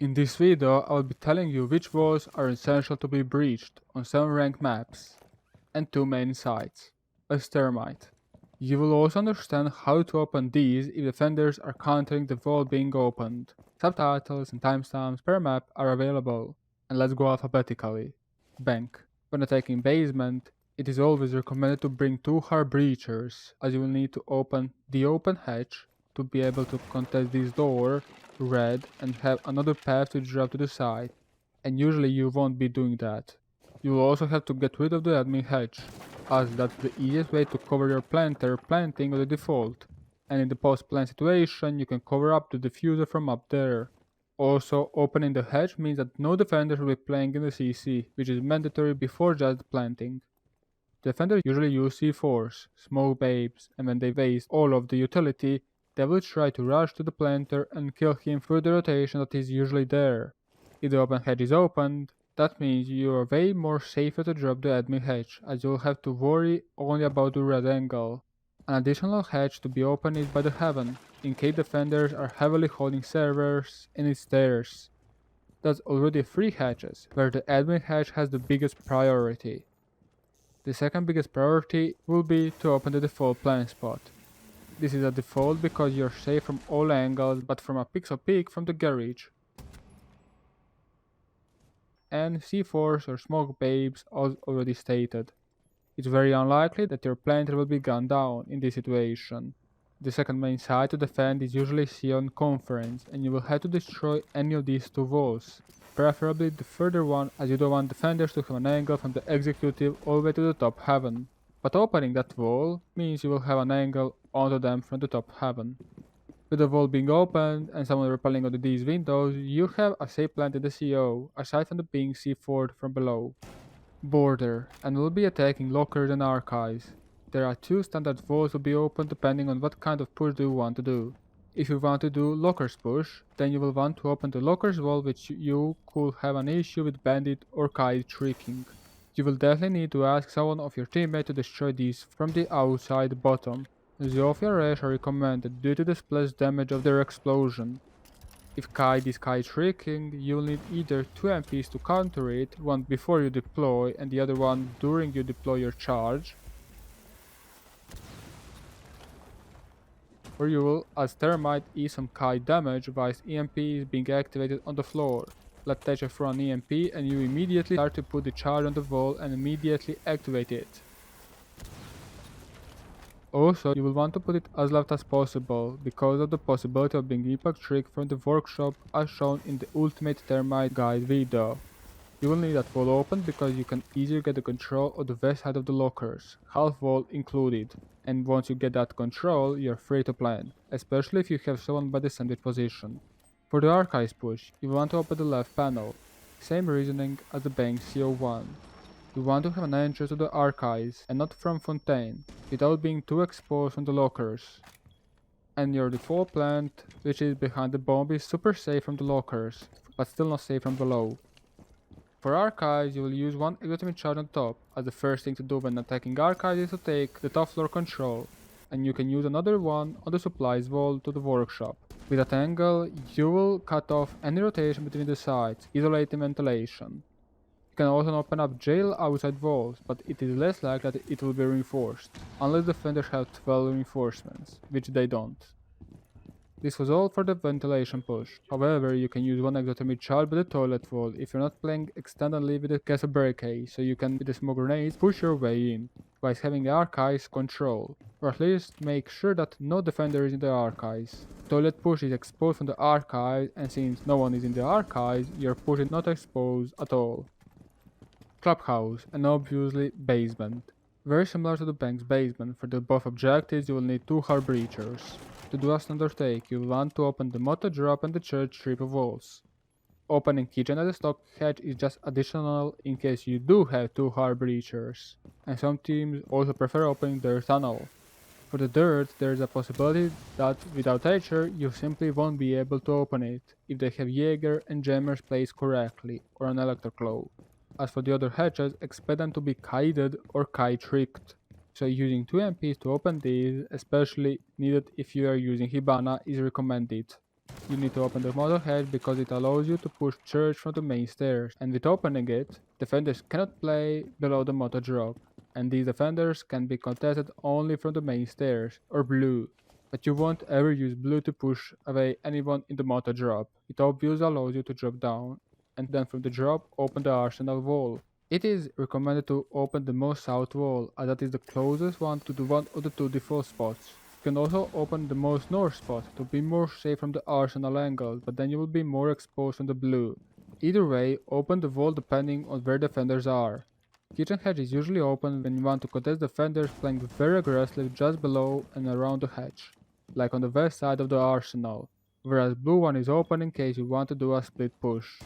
In this video, I will be telling you which walls are essential to be breached on 7 ranked maps, and 2 main sites, as Thermite. You will also understand how to open these if defenders are countering the wall being opened. Subtitles and timestamps per map are available, and let's go alphabetically. Bank. When attacking basement, it is always recommended to bring 2 hard breachers, as you will need to open the open hatch to be able to contest this door, red, and have another path to drop to the side, and usually you won't be doing that. You will also have to get rid of the admin hatch, as that's the easiest way to cover your planter planting on the default, and in the post-plant situation you can cover up the diffuser from up there. Also, opening the hatch means that no defenders will be playing in the CC, which is mandatory before just planting. Defenders usually use C4s, smoke babes, and when they waste all of the utility, they will try to rush to the planter and kill him through the rotation that is usually there. If the open hatch is opened, that means you are way more safer to drop the admin hatch, as you'll have to worry only about the red angle. An additional hatch to be opened is by the heaven, in case defenders are heavily holding servers and its stairs. That's already 3 hatches, where the admin hatch has the biggest priority. The second biggest priority will be to open the default plant spot. This is a default because you're safe from all angles but from a pixel peek from the garage. And C4s or smoke babes as already stated. It's very unlikely that your planter will be gunned down in this situation. The second main site to defend is usually Sion Conference, and you will have to destroy any of these 2 walls, preferably the further one, as you don't want defenders to have an angle from the executive all the way to the top heaven. But opening that wall means you will have an angle onto them from the top heaven. With the wall being opened and someone repelling onto these windows, you have a safe plant in the CO, aside from the being C4'd from below. Border, and will be attacking lockers and archives. There are 2 standard walls to be opened depending on what kind of push do you want to do. If you want to do lockers push, then you will want to open the lockers wall, which you could have an issue with Bandit or Kite tricking. You will definitely need to ask someone of your teammate to destroy these from the outside bottom. iratemastermind are recommended due to the splash damage of their explosion. If Kite is kite tricking, you will need either 2 MPs to counter it, one before you deploy and the other one during you deploy your charge, or you will, as Thermite, eat some kite damage whilst EMP is being activated on the floor. Let Thatcher throw an EMP and you immediately start to put the charge on the wall and immediately activate it. Also, you will want to put it as left as possible, because of the possibility of being impact tricked from the workshop as shown in the Ultimate Thermite guide video. You will need that wall open because you can easily get the control of the west side of the lockers, half wall included, and once you get that control, you're free to plan, especially if you have someone by the sandwich position. For the archives push, you want to open the left panel, same reasoning as the bank CO1. You want to have an entrance to the archives and not from Fontaine, without being too exposed on the lockers. And your default plant, which is behind the bomb, is super safe from the lockers, but still not safe from below. For archives, you will use 1 exotic charge on top, as the first thing to do when attacking archives is to take the top floor control, and you can use another one on the supplies wall to the workshop. With that angle, you will cut off any rotation between the sides, isolating ventilation. You can also open up jail outside walls, but it is less likely that it will be reinforced, unless defenders have 12 reinforcements, which they don't. This was all for the ventilation push. However, you can use 1 exothermic charge by the toilet wall if you're not playing extendedly with the castle barricade, so you can with the smoke grenades push your way in, whilst having archives control, or at least make sure that no defender is in the archives. Toilet push is exposed from the archives, and since no one is in the archives, your push is not exposed at all. Clubhouse, and obviously basement. Very similar to the bank's basement, for the both objectives you will need 2 hard breachers. To do a standard take, you will want to open the moto drop and the church triple walls. Opening kitchen as a stock hatch is just additional in case you do have 2 hard breachers, and some teams also prefer opening their tunnel. For the dirt, there is a possibility that without Thatcher, you simply won't be able to open it if they have Jaeger and jammers placed correctly, or an Electroclaw. As for the other hatches, expect them to be kited or kite tricked, so using 2 MPs to open these, especially needed if you are using Hibana, is recommended. You need to open the motor hatch because it allows you to push church from the main stairs, and with opening it, defenders cannot play below the motor drop, and these defenders can be contested only from the main stairs, or blue. But you won't ever use blue to push away anyone in the motor drop. It obviously allows you to drop down, and then from the drop open the arsenal wall. It is recommended to open the most south wall, as that is the closest one to the one of the two default spots. You can also open the most north spot to be more safe from the arsenal angle, but then you will be more exposed from the blue. Either way, open the wall depending on where defenders are. Kitchen hatch is usually open when you want to contest defenders playing very aggressively just below and around the hatch, like on the west side of the arsenal, whereas blue one is open in case you want to do a split push.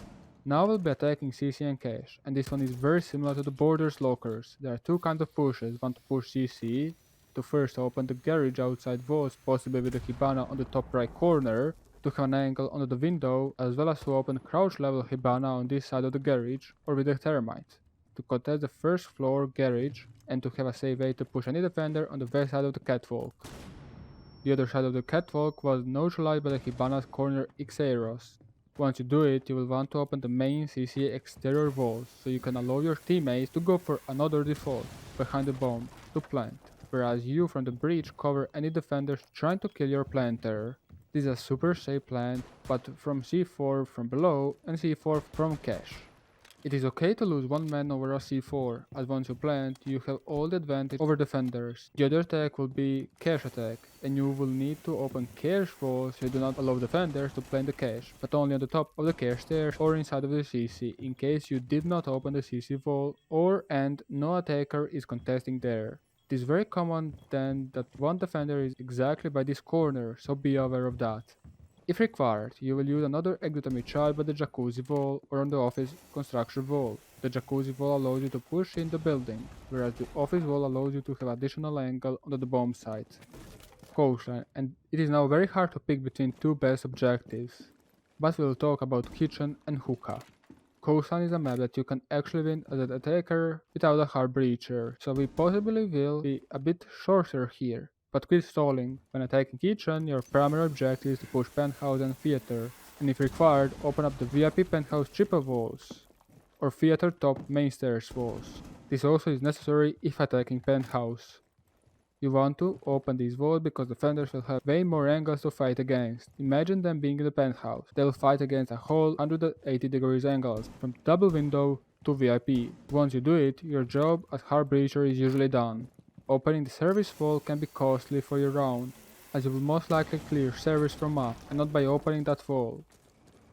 Now we'll be attacking CC and cache, and this one is very similar to the borders lockers. There are two kinds of pushes, one to push CC, to first open the garage outside walls, possibly with the Hibana on the top right corner, to have an angle under the window, as well as to open crouch level Hibana on this side of the garage, or with the Thermite, to contest the first floor garage, and to have a safe way to push any defender on the west side of the catwalk. The other side of the catwalk was neutralized by the Hibana's corner Xeros. Once you do it, you will want to open the main CC exterior walls, so you can allow your teammates to go for another default, behind the bomb, to plant, whereas you from the breach cover any defenders trying to kill your planter. This is a super safe plant, but from C4 from below and C4 from cache. It is okay to lose one man over a C4, as once you plant, you have all the advantage over defenders. The other attack will be cache attack, and you will need to open cache walls so you do not allow defenders to plant the cache, but only on the top of the cache stairs or inside of the CC, in case you did not open the CC wall or and no attacker is contesting there. It is very common then that one defender is exactly by this corner, so be aware of that. If required, you will use another exothermic child by the jacuzzi wall or on the office construction wall. The jacuzzi wall allows you to push in the building, whereas the office wall allows you to have additional angle onto the bomb site. Coastline, and it is now very hard to pick between two best objectives, but we'll talk about kitchen and hookah. Coastline is a map that you can actually win as an attacker without a hard breacher, so we possibly will be a bit shorter here. But quit stalling. When attacking kitchen, your primary objective is to push penthouse and theater, and if required, open up the VIP penthouse triple walls, or theater top main stairs walls. This also is necessary if attacking penthouse. You want to open these walls because defenders will have way more angles to fight against. Imagine them being in the penthouse. They will fight against a whole 180 degrees angles, from double window to VIP. Once you do it, your job as hard breacher is usually done. Opening the service wall can be costly for your round, as you will most likely clear service from map, and not by opening that wall.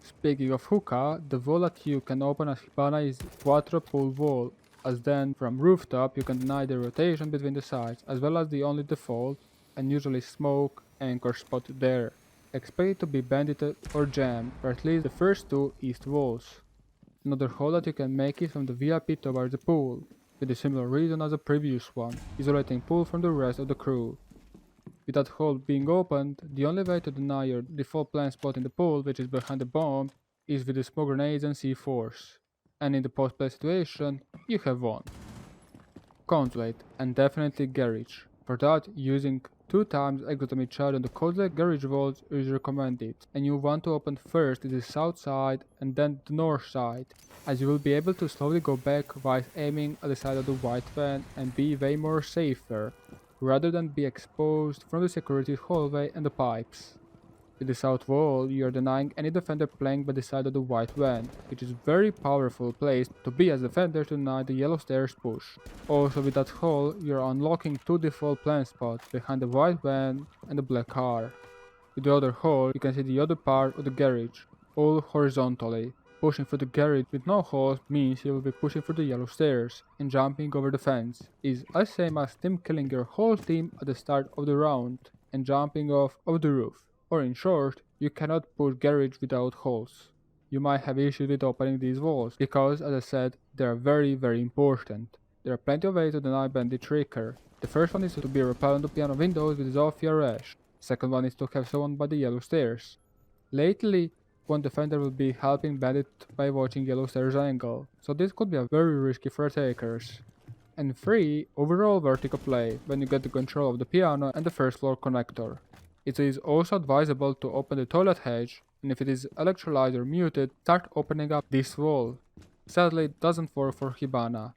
Speaking of hookah, the wall that you can open as Hibana is Quattro Pool Wall, as then from rooftop you can deny the rotation between the sides, as well as the only default, and usually smoke, anchor spot there. Expect it to be bandited or jammed, or at least the first two east walls. Another hole that you can make is from the VIP towards the pool, with a similar reason as the previous one, isolating pool from the rest of the crew. With that hole being opened, the only way to deny your default plant spot in the pool, which is behind the bomb, is with the smoke grenades and C4s. And in the post-play situation, you have won. Consulate, and definitely garage. For that, using 2 times exothermic charge on the Consulate garage walls is recommended, and you want to open first the south side and then the north side, as you will be able to slowly go back while aiming at the side of the white van and be way more safer, rather than be exposed from the security hallway and the pipes. With the south wall, you are denying any defender playing by the side of the white van, which is a very powerful place to be as defender to deny the yellow stairs push. Also with that hole, you are unlocking 2 default plant spots behind the white van and the black car. With the other hole, you can see the other part of the garage, all horizontally. Pushing through the garage with no holes means you will be pushing through the yellow stairs, and jumping over the fence is as same as team killing your whole team at the start of the round and jumping off of the roof. Or in short, you cannot push garage without holes. You might have issues with opening these walls, because as I said, they are very important. There are plenty of ways to deny Bandit trigger. The first one is to be repelled on the piano windows with iratemastermind. Second one is to have someone by the yellow stairs. Lately, one defender will be helping Bandit by watching yellow stairs angle, so this could be a very risky for attackers. And 3. Overall vertical play, when you get the control of the piano and the first floor connector. It is also advisable to open the toilet hatch, and if it is electrolyzed or muted, start opening up this wall. Sadly, it doesn't work for Hibana.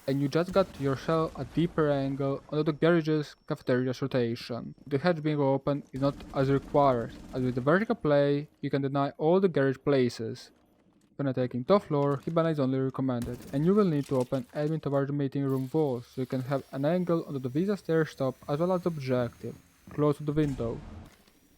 And you just got yourself a deeper angle onto the garage's cafeteria's rotation. The hatch being open is not as required, as with the vertical play, you can deny all the garage places. When attacking top floor, Hibana is only recommended, and you will need to open admin towards the meeting room walls, so you can have an angle onto the Visa stair stop as well as the objective, close to the window.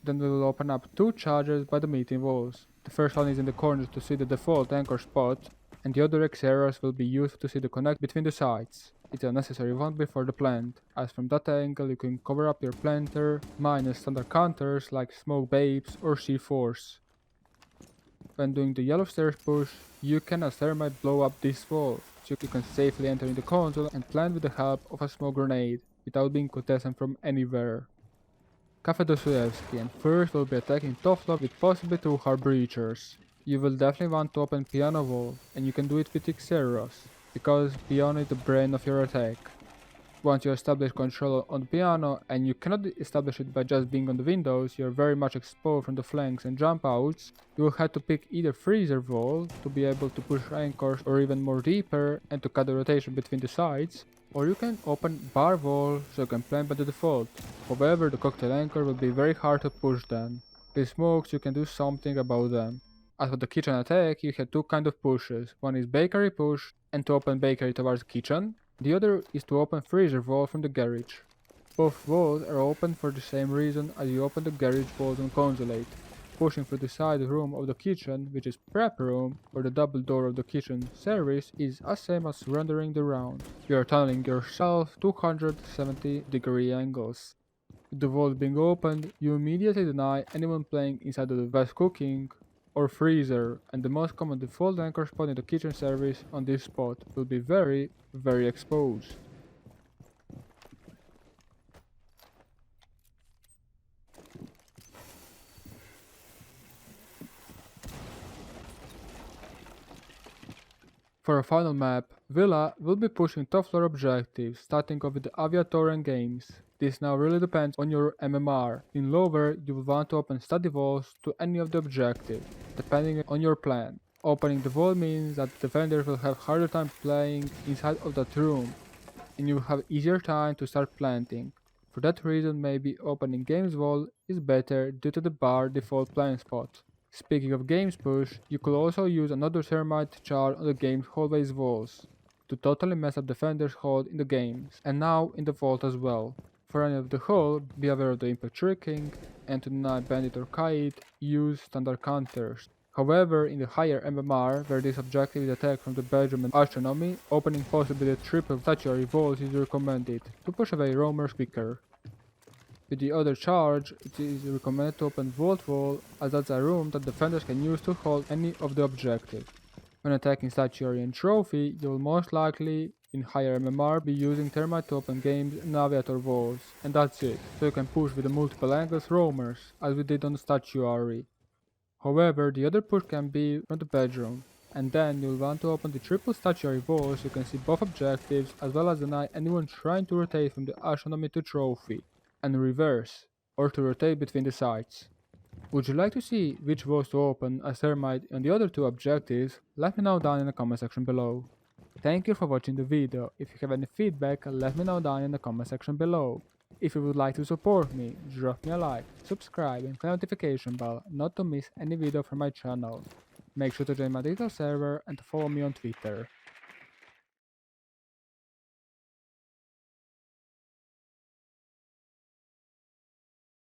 Then we will open up two charges by the meeting walls. The first one is in the corner to see the default anchor spot, and the other X arrows will be used to see the connect between the sides. It's a necessary one before the plant, as from that angle you can cover up your planter, minus standard counters like smoke babes or C4s. When doing the yellow stairs push, you can as Thermite blow up this wall, so you can safely enter in the console and plant with the help of a smoke grenade, without being contested from anywhere. Kafe Dostoyevsky, and first will be attacking top floor with possibly two hard breachers. You will definitely want to open piano wall, and you can do it with Xeros, because piano is the brain of your attack. Once you establish control on the piano, and you cannot establish it by just being on the windows, you are very much exposed from the flanks and jump outs, you will have to pick either freezer wall to be able to push anchors or even more deeper and to cut the rotation between the sides, or you can open bar wall so you can plant by the default. However, the cocktail anchor will be very hard to push then. With smokes you can do something about them. As for the kitchen attack, you have two kind of pushes. One is bakery push, and to open bakery towards kitchen. The other is to open freezer wall from the garage. Both walls are open for the same reason as you open the garage walls on Consulate. Pushing through the side room of the kitchen, which is prep room, or the double door of the kitchen service, is as same as surrendering the round. You are tunneling yourself 270-degree angles. With the walls being opened, you immediately deny anyone playing inside of the West cooking or freezer, and the most common default anchor spot in the kitchen service on this spot will be very exposed. For a final map, Villa will be pushing top floor objectives, starting off with the Aviatoran games. This now really depends on your MMR. In lower, you will want to open study walls to any of the objectives, depending on your plan. Opening the wall means that the defenders will have harder time playing inside of that room, and you will have easier time to start planting. For that reason, maybe opening games wall is better due to the bar default playing spot. Speaking of games push, you could also use another Thermite chart on the game's hallways walls to totally mess up defenders' hold in the games, and now in the vault as well. For any of the hull, be aware of the impact tricking, and to deny Bandit or Kite, use standard counters. However, in the higher MMR, where this objective is attacked from the bedroom and astronomy, opening possibly the triple statuary walls is recommended to push away roamers quicker. With the other charge, it is recommended to open Vault Wall, as that's a room that defenders can use to hold any of the objective. When attacking Statuary and Trophy, you will most likely, in higher MMR, be using Thermite to open games and Aviator walls, and that's it, so you can push with the multiple angles roamers, as we did on the Statuary. However, the other push can be from the bedroom, and then you'll want to open the triple statuary wall so you can see both objectives as well as deny anyone trying to rotate from the astronomy to trophy, and reverse, or to rotate between the sides. Would you like to see which walls to open as Thermite on the other two objectives? Let me know down in the comment section below. Thank you for watching the video. If you have any feedback, let me know down in the comment section below. If you would like to support me, drop me a like, subscribe and click the notification bell not to miss any video from my channel. Make sure to join my Discord server and to follow me on Twitter.